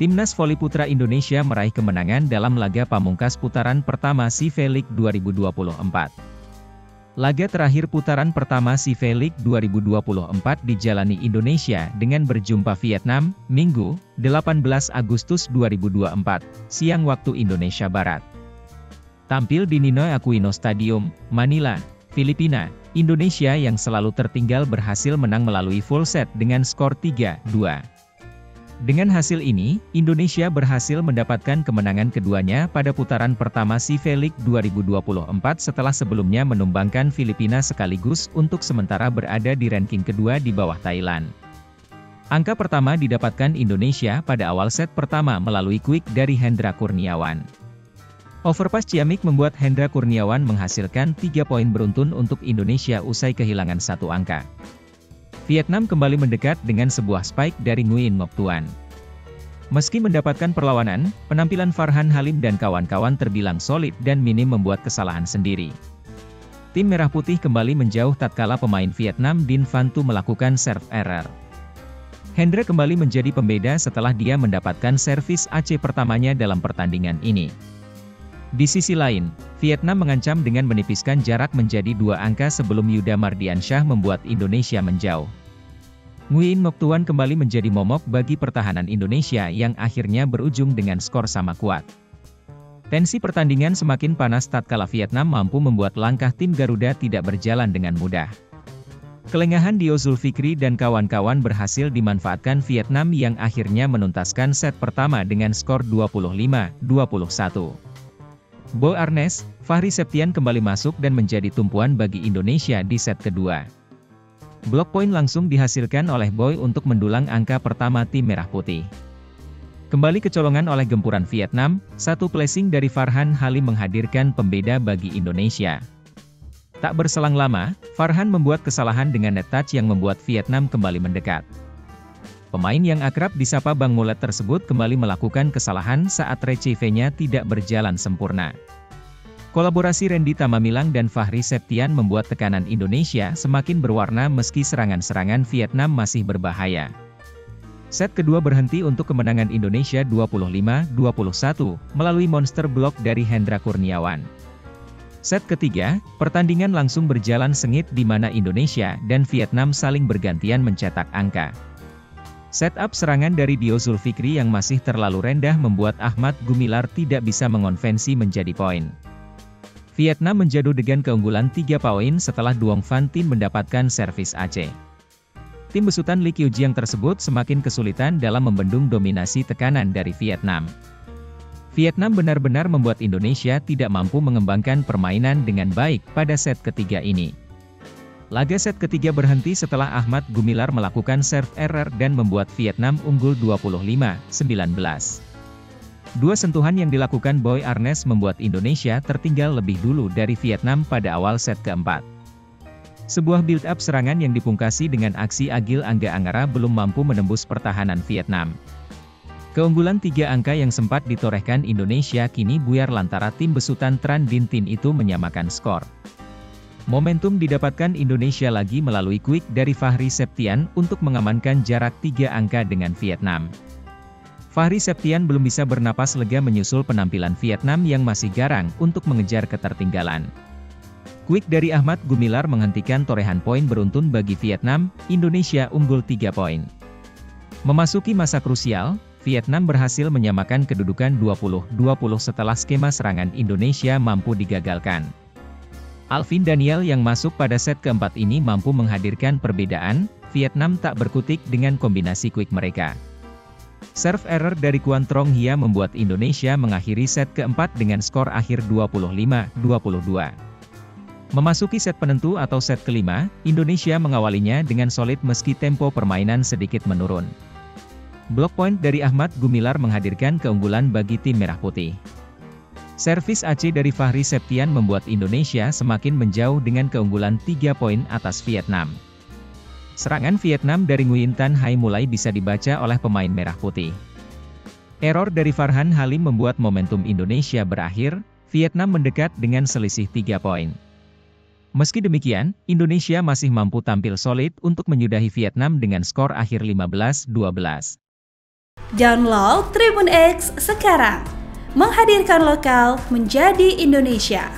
Timnas Voli Putra Indonesia meraih kemenangan dalam laga pamungkas putaran pertama SIFE League 2024. Laga terakhir putaran pertama SIFE League 2024 dijalani Indonesia dengan berjumpa Vietnam, Minggu, 18 Agustus 2024, siang waktu Indonesia Barat. Tampil di Ninoy Aquino Stadium, Manila, Filipina, Indonesia yang selalu tertinggal berhasil menang melalui full set dengan skor 3-2. Dengan hasil ini, Indonesia berhasil mendapatkan kemenangan keduanya pada putaran pertama SIFE League 2024 setelah sebelumnya menumbangkan Filipina sekaligus untuk sementara berada di ranking kedua di bawah Thailand. Angka pertama didapatkan Indonesia pada awal set pertama melalui quick dari Hendra Kurniawan. Overpass Ciamik membuat Hendra Kurniawan menghasilkan 3 poin beruntun untuk Indonesia usai kehilangan satu angka. Vietnam kembali mendekat dengan sebuah spike dari Nguyen Ngoc Tuan. Meski mendapatkan perlawanan, penampilan Farhan Halim dan kawan-kawan terbilang solid dan minim membuat kesalahan sendiri. Tim Merah Putih kembali menjauh tatkala pemain Vietnam Dinh Van Thu melakukan serve error. Hendra kembali menjadi pembeda setelah dia mendapatkan servis AC pertamanya dalam pertandingan ini. Di sisi lain, Vietnam mengancam dengan menipiskan jarak menjadi 2 angka sebelum Yuda Mardiansyah membuat Indonesia menjauh. Nguyen Ngoc Tuan kembali menjadi momok bagi pertahanan Indonesia yang akhirnya berujung dengan skor sama kuat. Tensi pertandingan semakin panas tatkala Vietnam mampu membuat langkah tim Garuda tidak berjalan dengan mudah. Kelengahan Dio Zulfikri dan kawan-kawan berhasil dimanfaatkan Vietnam yang akhirnya menuntaskan set pertama dengan skor 25-21. Boy Arnes, Fahri Septian kembali masuk dan menjadi tumpuan bagi Indonesia di set kedua. Blok poin langsung dihasilkan oleh Boy untuk mendulang angka pertama tim Merah Putih. Kembali kecolongan oleh gempuran Vietnam, satu placing dari Farhan Halim menghadirkan pembeda bagi Indonesia. Tak berselang lama, Farhan membuat kesalahan dengan net touch yang membuat Vietnam kembali mendekat. Pemain yang akrab disapa Bang Mulet tersebut kembali melakukan kesalahan saat receive-nya tidak berjalan sempurna. Kolaborasi Randy Tamamilang dan Fahri Septian membuat tekanan Indonesia semakin berwarna meski serangan-serangan Vietnam masih berbahaya. Set kedua berhenti untuk kemenangan Indonesia 25-21 melalui monster block dari Hendra Kurniawan. Set ketiga, pertandingan langsung berjalan sengit di mana Indonesia dan Vietnam saling bergantian mencetak angka. Setup serangan dari Dio Zulfikri yang masih terlalu rendah membuat Ahmad Gumilar tidak bisa mengonvensi menjadi poin. Vietnam menjadu dengan keunggulan 3 poin setelah Duong Van Tin mendapatkan servis AC. Tim besutan Lee Kyu Jiang tersebut semakin kesulitan dalam membendung dominasi tekanan dari Vietnam. Vietnam benar-benar membuat Indonesia tidak mampu mengembangkan permainan dengan baik pada set ketiga ini. Laga set ketiga berhenti setelah Ahmad Gumilar melakukan serve error dan membuat Vietnam unggul 25-19. Dua sentuhan yang dilakukan Boy Arnes membuat Indonesia tertinggal lebih dulu dari Vietnam pada awal set keempat. Sebuah build-up serangan yang dipungkasi dengan aksi Agil Angga Anggara belum mampu menembus pertahanan Vietnam. Keunggulan 3 angka yang sempat ditorehkan Indonesia kini buyar lantaran tim besutan Tran Din Tin itu menyamakan skor. Momentum didapatkan Indonesia lagi melalui quick dari Fahri Septian untuk mengamankan jarak 3 angka dengan Vietnam. Fahri Septian belum bisa bernapas lega menyusul penampilan Vietnam yang masih garang untuk mengejar ketertinggalan. Quick dari Ahmad Gumilar menghentikan torehan poin beruntun bagi Vietnam, Indonesia unggul 3 poin. Memasuki masa krusial, Vietnam berhasil menyamakan kedudukan 20-20 setelah skema serangan Indonesia mampu digagalkan. Alvin Daniel yang masuk pada set keempat ini mampu menghadirkan perbedaan, Vietnam tak berkutik dengan kombinasi quick mereka. Serve error dari Quan Trong Hia membuat Indonesia mengakhiri set keempat dengan skor akhir 25-22. Memasuki set penentu atau set kelima, Indonesia mengawalinya dengan solid meski tempo permainan sedikit menurun. Block point dari Ahmad Gumilar menghadirkan keunggulan bagi tim Merah Putih. Servis AC dari Fahri Septian membuat Indonesia semakin menjauh dengan keunggulan 3 poin atas Vietnam. Serangan Vietnam dari Nguyen Tan Hai mulai bisa dibaca oleh pemain Merah Putih. Error dari Farhan Halim membuat momentum Indonesia berakhir, Vietnam mendekat dengan selisih 3 poin. Meski demikian, Indonesia masih mampu tampil solid untuk menyudahi Vietnam dengan skor akhir 15-12. Download Tribun X sekarang. Menghadirkan lokal menjadi Indonesia.